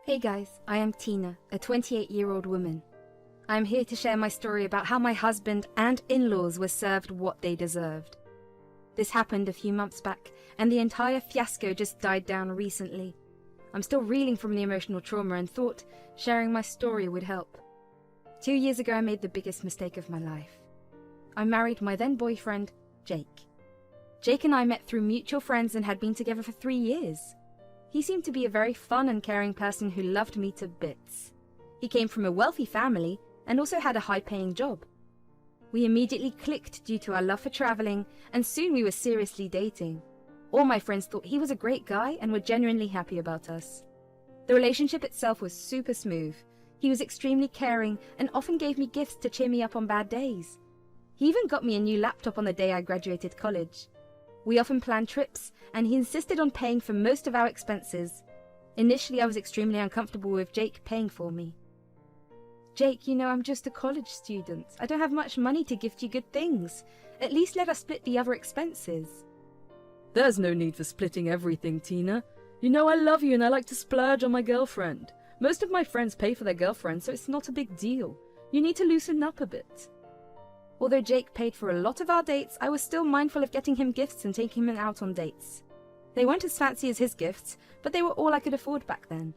Hey guys, I am Tina, a 28-year-old woman. I am here to share my story about how my husband and in-laws were served what they deserved. This happened a few months back, and the entire fiasco just died down recently. I'm still reeling from the emotional trauma and thought sharing my story would help. 2 years ago I made the biggest mistake of my life. I married my then boyfriend, Jake. Jake and I met through mutual friends and had been together for 3 years. He seemed to be a very fun and caring person who loved me to bits. He came from a wealthy family and also had a high-paying job. We immediately clicked due to our love for traveling, and soon we were seriously dating. All my friends thought he was a great guy and were genuinely happy about us. The relationship itself was super smooth. He was extremely caring and often gave me gifts to cheer me up on bad days. He even got me a new laptop on the day I graduated college. We often planned trips, and he insisted on paying for most of our expenses. Initially, I was extremely uncomfortable with Jake paying for me. Jake, I'm just a college student. I don't have much money to gift you good things. At least let us split the other expenses. There's no need for splitting everything, Tina. I love you and I like to splurge on my girlfriend. Most of my friends pay for their girlfriends, so it's not a big deal. You need to loosen up a bit. Although Jake paid for a lot of our dates, I was still mindful of getting him gifts and taking him out on dates. They weren't as fancy as his gifts, but they were all I could afford back then.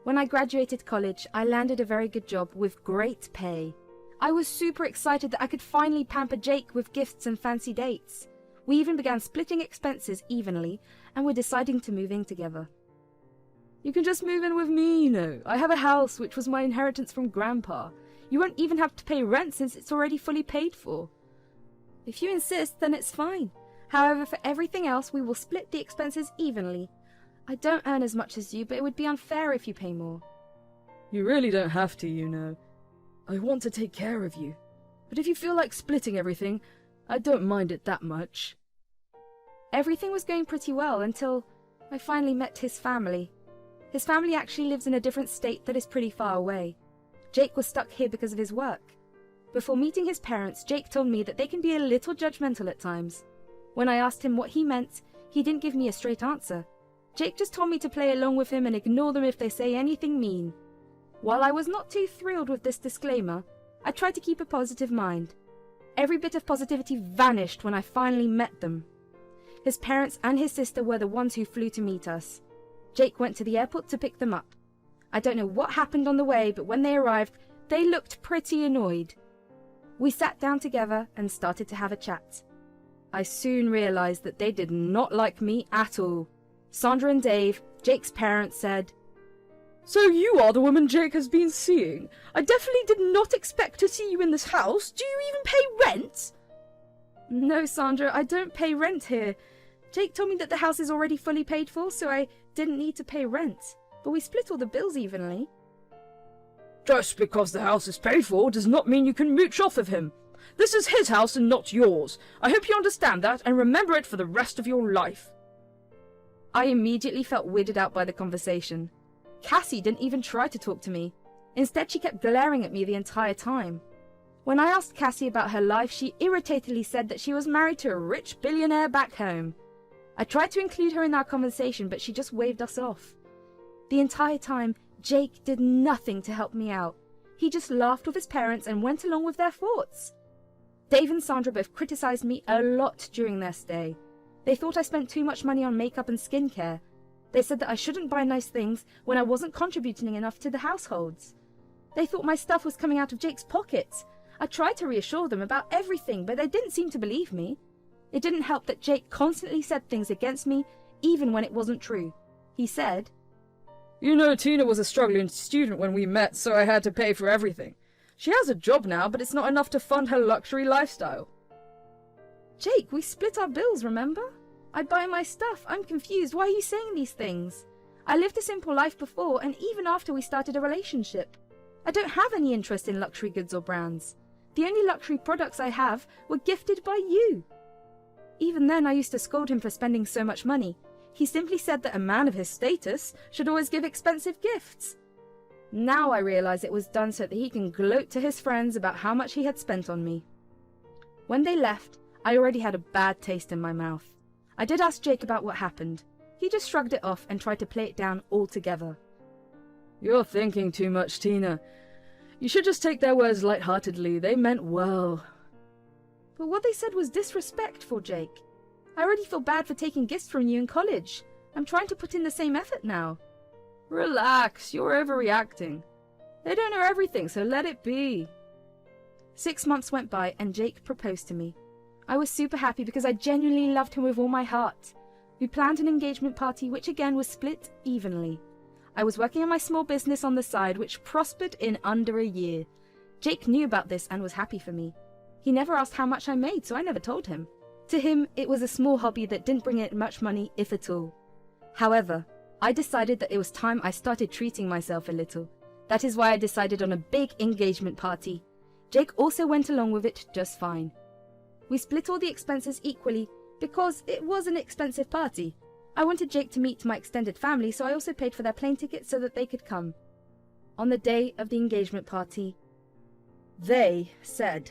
When I graduated college, I landed a very good job with great pay. I was super excited that I could finally pamper Jake with gifts and fancy dates. We even began splitting expenses evenly, and we're deciding to move in together. You can just move in with me, I have a house which was my inheritance from Grandpa. You won't even have to pay rent since it's already fully paid for. If you insist, then it's fine. However, for everything else, we will split the expenses evenly. I don't earn as much as you, but it would be unfair if you pay more. You really don't have to, I want to take care of you. But if you feel like splitting everything, I don't mind it that much. Everything was going pretty well until I finally met his family. His family actually lives in a different state that is pretty far away. Jake was stuck here because of his work. Before meeting his parents, Jake told me that they can be a little judgmental at times. When I asked him what he meant, he didn't give me a straight answer. Jake just told me to play along with him and ignore them if they say anything mean. While I was not too thrilled with this disclaimer, I tried to keep a positive mind. Every bit of positivity vanished when I finally met them. His parents and his sister were the ones who flew to meet us. Jake went to the airport to pick them up. I don't know what happened on the way, but when they arrived, they looked pretty annoyed. We sat down together and started to have a chat. I soon realized that they did not like me at all. Sandra and Dave, Jake's parents, said, "So you are the woman Jake has been seeing? I definitely did not expect to see you in this house. Do you even pay rent?" "No, Sandra, I don't pay rent here. Jake told me that the house is already fully paid for, so I didn't need to pay rent. But we split all the bills evenly." Just because the house is paid for does not mean you can mooch off of him. This is his house and not yours. I hope you understand that and remember it for the rest of your life. I immediately felt weirded out by the conversation. Cassie didn't even try to talk to me. Instead, she kept glaring at me the entire time. When I asked Cassie about her life, she irritatedly said that she was married to a rich billionaire back home. I tried to include her in our conversation, but she just waved us off. The entire time, Jake did nothing to help me out. He just laughed with his parents and went along with their thoughts. Dave and Sandra both criticized me a lot during their stay. They thought I spent too much money on makeup and skincare. They said that I shouldn't buy nice things when I wasn't contributing enough to the households. They thought my stuff was coming out of Jake's pockets. I tried to reassure them about everything, but they didn't seem to believe me. It didn't help that Jake constantly said things against me, even when it wasn't true. He said, Tina was a struggling student when we met, so I had to pay for everything. She has a job now, but it's not enough to fund her luxury lifestyle. Jake, we split our bills, remember? I buy my stuff. I'm confused. Why are you saying these things? I lived a simple life before, and even after we started a relationship. I don't have any interest in luxury goods or brands. The only luxury products I have were gifted by you. Even then, I used to scold him for spending so much money. He simply said that a man of his status should always give expensive gifts. Now I realize it was done so that he can gloat to his friends about how much he had spent on me. When they left, I already had a bad taste in my mouth. I did ask Jake about what happened. He just shrugged it off and tried to play it down altogether. You're thinking too much, Tina. You should just take their words lightheartedly. They meant well. But what they said was disrespectful, Jake. I already feel bad for taking gifts from you in college. I'm trying to put in the same effort now. Relax, you're overreacting. They don't know everything, so let it be. 6 months went by and Jake proposed to me. I was super happy because I genuinely loved him with all my heart. We planned an engagement party which again was split evenly. I was working on my small business on the side which prospered in under a year. Jake knew about this and was happy for me. He never asked how much I made, so I never told him. To him, it was a small hobby that didn't bring in much money, if at all. However, I decided that it was time I started treating myself a little. That is why I decided on a big engagement party. Jake also went along with it just fine. We split all the expenses equally because it was an expensive party. I wanted Jake to meet my extended family, so I also paid for their plane tickets so that they could come. On the day of the engagement party, they said,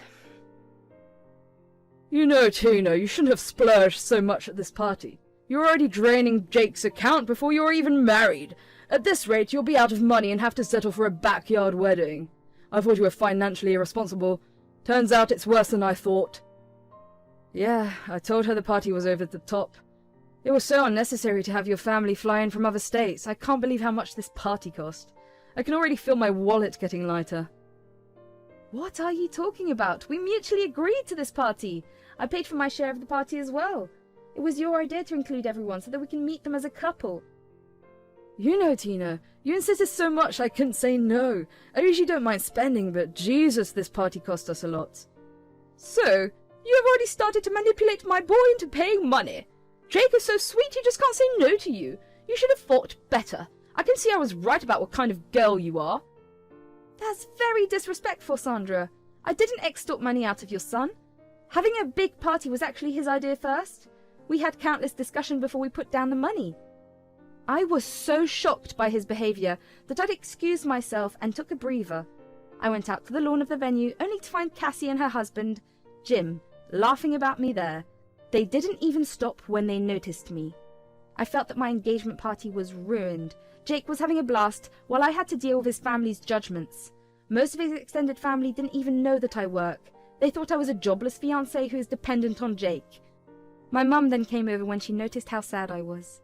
You know, Tina, you shouldn't have splurged so much at this party. You're already draining Jake's account before you're even married. At this rate, you'll be out of money and have to settle for a backyard wedding. I thought you were financially irresponsible. Turns out it's worse than I thought. Yeah, I told her the party was over the top. It was so unnecessary to have your family fly in from other states. I can't believe how much this party cost. I can already feel my wallet getting lighter. What are you talking about? We mutually agreed to this party. I paid for my share of the party as well. It was your idea to include everyone so that we can meet them as a couple. You know, Tina, you insisted so much I couldn't say no. I usually don't mind spending, but Jesus, this party cost us a lot. So, you have already started to manipulate my boy into paying money. Jake is so sweet he just can't say no to you. You should have thought better. I can see I was right about what kind of girl you are. That's very disrespectful, Sandra. I didn't extort money out of your son. Having a big party was actually his idea first. We had countless discussion before we put down the money. I was so shocked by his behaviour that I'd excused myself and took a breather. I went out to the lawn of the venue only to find Cassie and her husband, Jim, laughing about me there. They didn't even stop when they noticed me. I felt that my engagement party was ruined. Jake was having a blast while I had to deal with his family's judgments. Most of his extended family didn't even know that I work. They thought I was a jobless fiancé who is dependent on Jake. My mum then came over when she noticed how sad I was.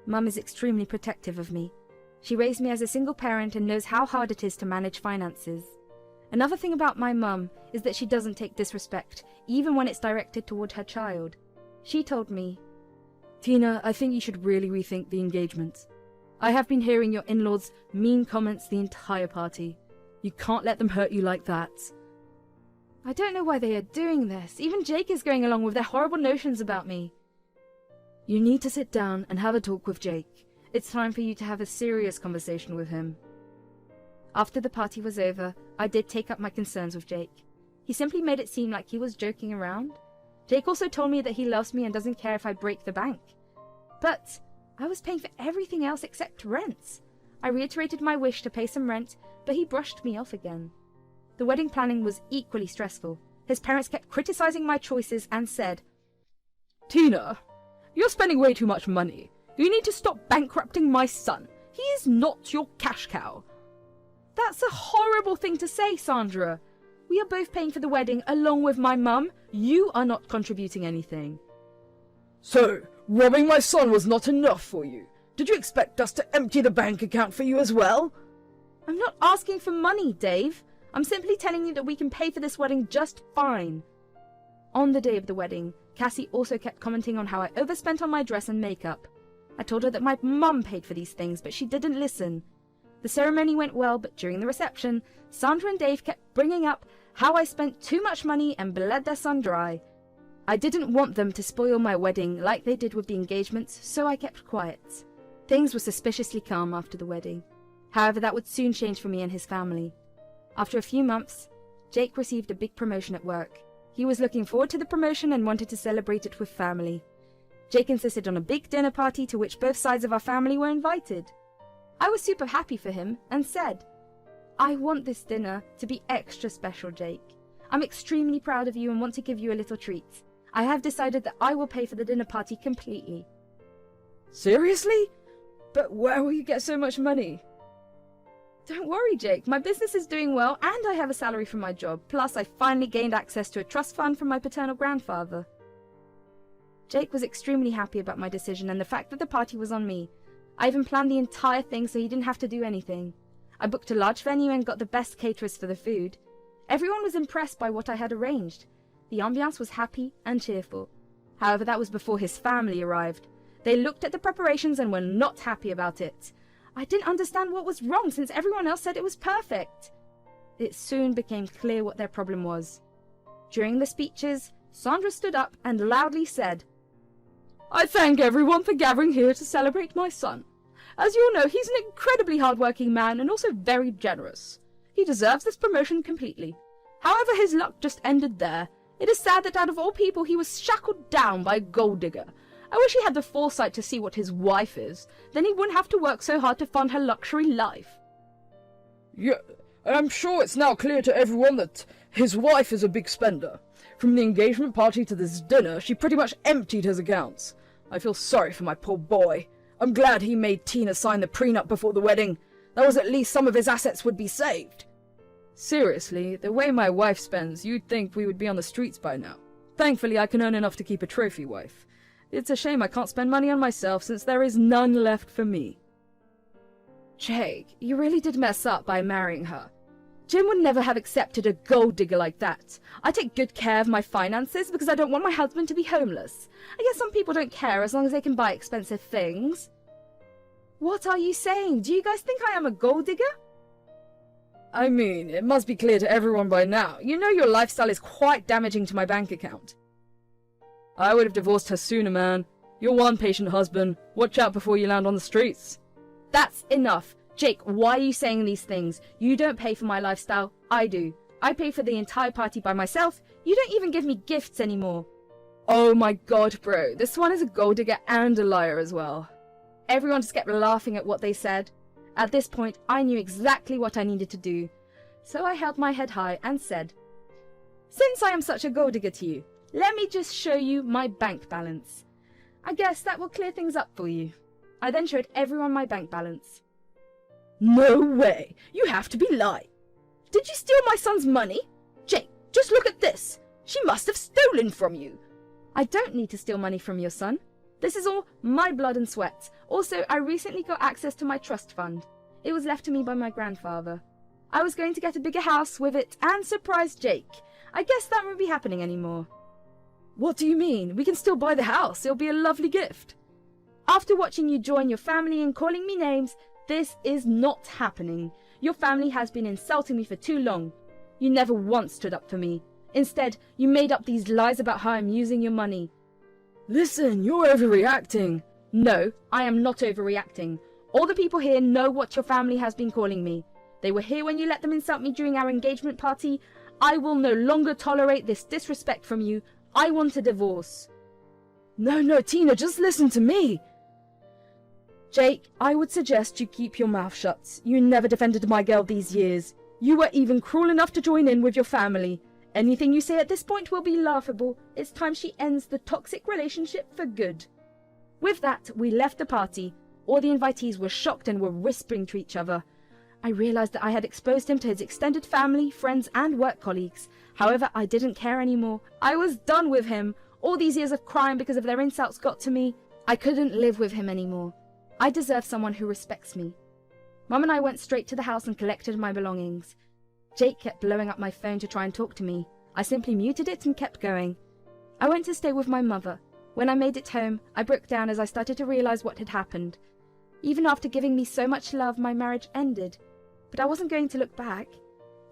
Mum is extremely protective of me. She raised me as a single parent and knows how hard it is to manage finances. Another thing about my mum is that she doesn't take disrespect, even when it's directed toward her child. She told me, Tina, I think you should really rethink the engagement. I have been hearing your in-laws' mean comments the entire party. You can't let them hurt you like that. I don't know why they are doing this. Even Jake is going along with their horrible notions about me. You need to sit down and have a talk with Jake. It's time for you to have a serious conversation with him. After the party was over, I did take up my concerns with Jake. He simply made it seem like he was joking around. Jake also told me that he loves me and doesn't care if I break the bank. But I was paying for everything else except rent. I reiterated my wish to pay some rent, but he brushed me off again. The wedding planning was equally stressful. His parents kept criticizing my choices and said, Tina, you're spending way too much money. You need to stop bankrupting my son. He is not your cash cow. That's a horrible thing to say, Sandra. We are both paying for the wedding along with my mum. You are not contributing anything. So, robbing my son was not enough for you? Did you expect us to empty the bank account for you as well? I'm not asking for money, Dave. I'm simply telling you that we can pay for this wedding just fine. On the day of the wedding, Cassie also kept commenting on how I overspent on my dress and makeup. I told her that my mum paid for these things, but she didn't listen. The ceremony went well, but during the reception, Sandra and Dave kept bringing up how I spent too much money and bled their son dry. I didn't want them to spoil my wedding like they did with the engagements, so I kept quiet. Things were suspiciously calm after the wedding. However, that would soon change for me and his family. After a few months, Jake received a big promotion at work. He was looking forward to the promotion and wanted to celebrate it with family. Jake insisted on a big dinner party to which both sides of our family were invited. I was super happy for him and said, I want this dinner to be extra special, Jake. I'm extremely proud of you and want to give you a little treat. I have decided that I will pay for the dinner party completely. Seriously? But where will you get so much money? Don't worry, Jake. My business is doing well and I have a salary from my job. Plus, I finally gained access to a trust fund from my paternal grandfather. Jake was extremely happy about my decision and the fact that the party was on me. I even planned the entire thing so he didn't have to do anything. I booked a large venue and got the best caterers for the food. Everyone was impressed by what I had arranged. The ambiance was happy and cheerful. However, that was before his family arrived. They looked at the preparations and were not happy about it. I didn't understand what was wrong since everyone else said it was perfect. It soon became clear what their problem was. During the speeches, Sandra stood up and loudly said, I thank everyone for gathering here to celebrate my son. As you all know, he's an incredibly hard-working man and also very generous. He deserves this promotion completely. However, his luck just ended there. It is sad that out of all people he was shackled down by a gold digger. I wish he had the foresight to see what his wife is. Then he wouldn't have to work so hard to fund her luxury life. Yeah, I'm sure it's now clear to everyone that his wife is a big spender. From the engagement party to this dinner, she pretty much emptied his accounts. I feel sorry for my poor boy. I'm glad he made Tina sign the prenup before the wedding. That was at least some of his assets would be saved. Seriously, the way my wife spends, you'd think we would be on the streets by now. Thankfully, I can earn enough to keep a trophy wife. It's a shame I can't spend money on myself since there is none left for me. Jake, you really did mess up by marrying her. Jim would never have accepted a gold digger like that. I take good care of my finances because I don't want my husband to be homeless. I guess some people don't care as long as they can buy expensive things. What are you saying? Do you guys think I am a gold digger? I mean, it must be clear to everyone by now. You know your lifestyle is quite damaging to my bank account. I would have divorced her sooner, man. You're one patient husband. Watch out before you land on the streets. That's enough. Jake, why are you saying these things? You don't pay for my lifestyle. I do. I pay for the entire party by myself. You don't even give me gifts anymore. Oh my god, bro. This one is a gold digger and a liar as well. Everyone just kept laughing at what they said. At this point, I knew exactly what I needed to do. So I held my head high and said, Since I am such a gold digger to you, let me just show you my bank balance. I guess that will clear things up for you. I then showed everyone my bank balance. No way! You have to be lying. Did you steal my son's money? Jake, just look at this. She must have stolen from you. I don't need to steal money from your son. This is all my blood and sweat. Also, I recently got access to my trust fund. It was left to me by my grandfather. I was going to get a bigger house with it and surprise Jake. I guess that won't be happening anymore. What do you mean? We can still buy the house. It'll be a lovely gift. After watching you join your family and calling me names, this is not happening. Your family has been insulting me for too long. You never once stood up for me. Instead, you made up these lies about how I'm using your money. Listen, you're overreacting. No, I am not overreacting. All the people here know what your family has been calling me. They were here when you let them insult me during our engagement party. I will no longer tolerate this disrespect from you. I want a divorce. No, Tina, just listen to me. Jake, I would suggest you keep your mouth shut. You never defended my girl these years. You were even cruel enough to join in with your family. Anything you say at this point will be laughable. It's time she ends the toxic relationship for good. With that, we left the party. All the invitees were shocked and were whispering to each other. I realized that I had exposed him to his extended family, friends, and work colleagues. However, I didn't care anymore. I was done with him. All these years of crying because of their insults got to me. I couldn't live with him anymore. I deserve someone who respects me. Mum and I went straight to the house and collected my belongings. Jake kept blowing up my phone to try and talk to me. I simply muted it and kept going. I went to stay with my mother. When I made it home, I broke down as I started to realize what had happened. Even after giving me so much love, my marriage ended. But I wasn't going to look back.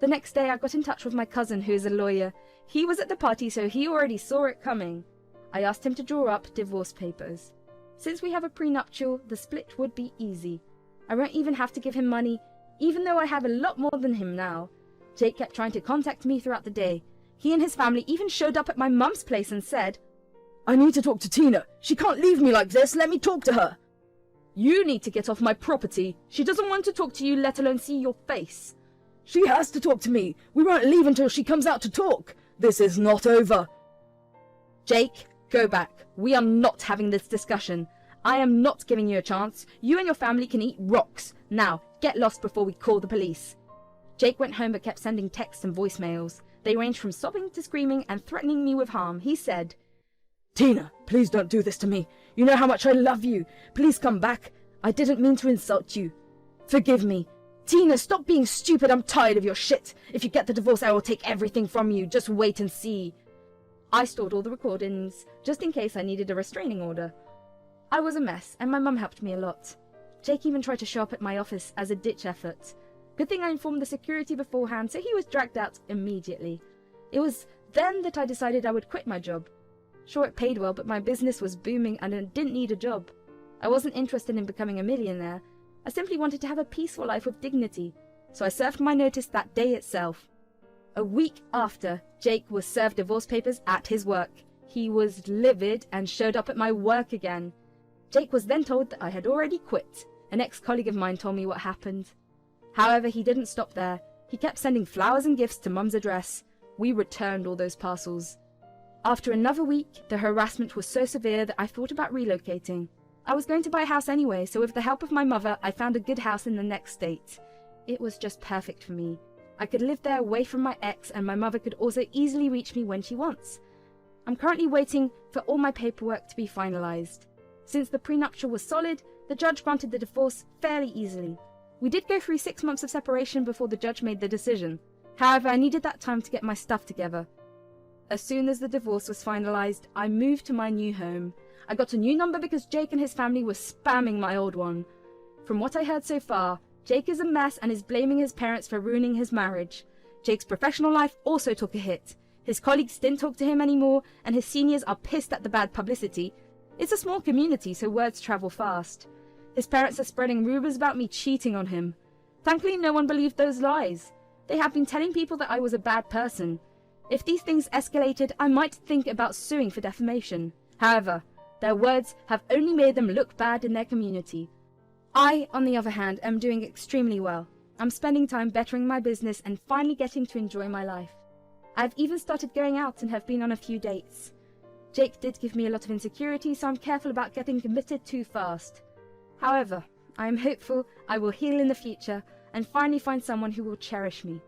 The next day I got in touch with my cousin, who is a lawyer. He was at the party, so he already saw it coming. I asked him to draw up divorce papers. Since we have a prenuptial, the split would be easy. I won't even have to give him money, even though I have a lot more than him now. Jake kept trying to contact me throughout the day. He and his family even showed up at my mum's place and said, I need to talk to Tina. She can't leave me like this. Let me talk to her. You need to get off my property. She doesn't want to talk to you, let alone see your face. She has to talk to me. We won't leave until she comes out to talk. This is not over. Jake, go back. We are not having this discussion. I am not giving you a chance. You and your family can eat rocks. Now, get lost before we call the police. Jake went home but kept sending texts and voicemails. They ranged from sobbing to screaming and threatening me with harm. He said, Tina, please don't do this to me. You know how much I love you. Please come back. I didn't mean to insult you. Forgive me. Tina, stop being stupid. I'm tired of your shit. If you get the divorce, I will take everything from you. Just wait and see. I stored all the recordings, just in case I needed a restraining order. I was a mess, and my mum helped me a lot. Jake even tried to show up at my office as a ditch effort. Good thing I informed the security beforehand, so he was dragged out immediately. It was then that I decided I would quit my job. Sure, it paid well, but my business was booming and I didn't need a job. I wasn't interested in becoming a millionaire. I simply wanted to have a peaceful life with dignity, so I served my notice that day itself. A week after, Jake was served divorce papers at his work. He was livid and showed up at my work again. Jake was then told that I had already quit. An ex-colleague of mine told me what happened. However, he didn't stop there. He kept sending flowers and gifts to Mum's address. We returned all those parcels. After another week, the harassment was so severe that I thought about relocating. I was going to buy a house anyway, so with the help of my mother, I found a good house in the next state. It was just perfect for me. I could live there away from my ex, and my mother could also easily reach me when she wants. I'm currently waiting for all my paperwork to be finalized. Since the prenuptial was solid, the judge granted the divorce fairly easily. We did go through 6 months of separation before the judge made the decision. However, I needed that time to get my stuff together. As soon as the divorce was finalized, I moved to my new home. I got a new number because Jake and his family were spamming my old one. From what I heard so far, Jake is a mess and is blaming his parents for ruining his marriage. Jake's professional life also took a hit. His colleagues didn't talk to him anymore, and his seniors are pissed at the bad publicity. It's a small community, so words travel fast. His parents are spreading rumors about me cheating on him. Thankfully, no one believed those lies. They have been telling people that I was a bad person. If these things escalated, I might think about suing for defamation. However, their words have only made them look bad in their community. I, on the other hand, am doing extremely well. I'm spending time bettering my business and finally getting to enjoy my life. I've even started going out and have been on a few dates. Jake did give me a lot of insecurity, so I'm careful about getting committed too fast. However, I am hopeful I will heal in the future and finally find someone who will cherish me.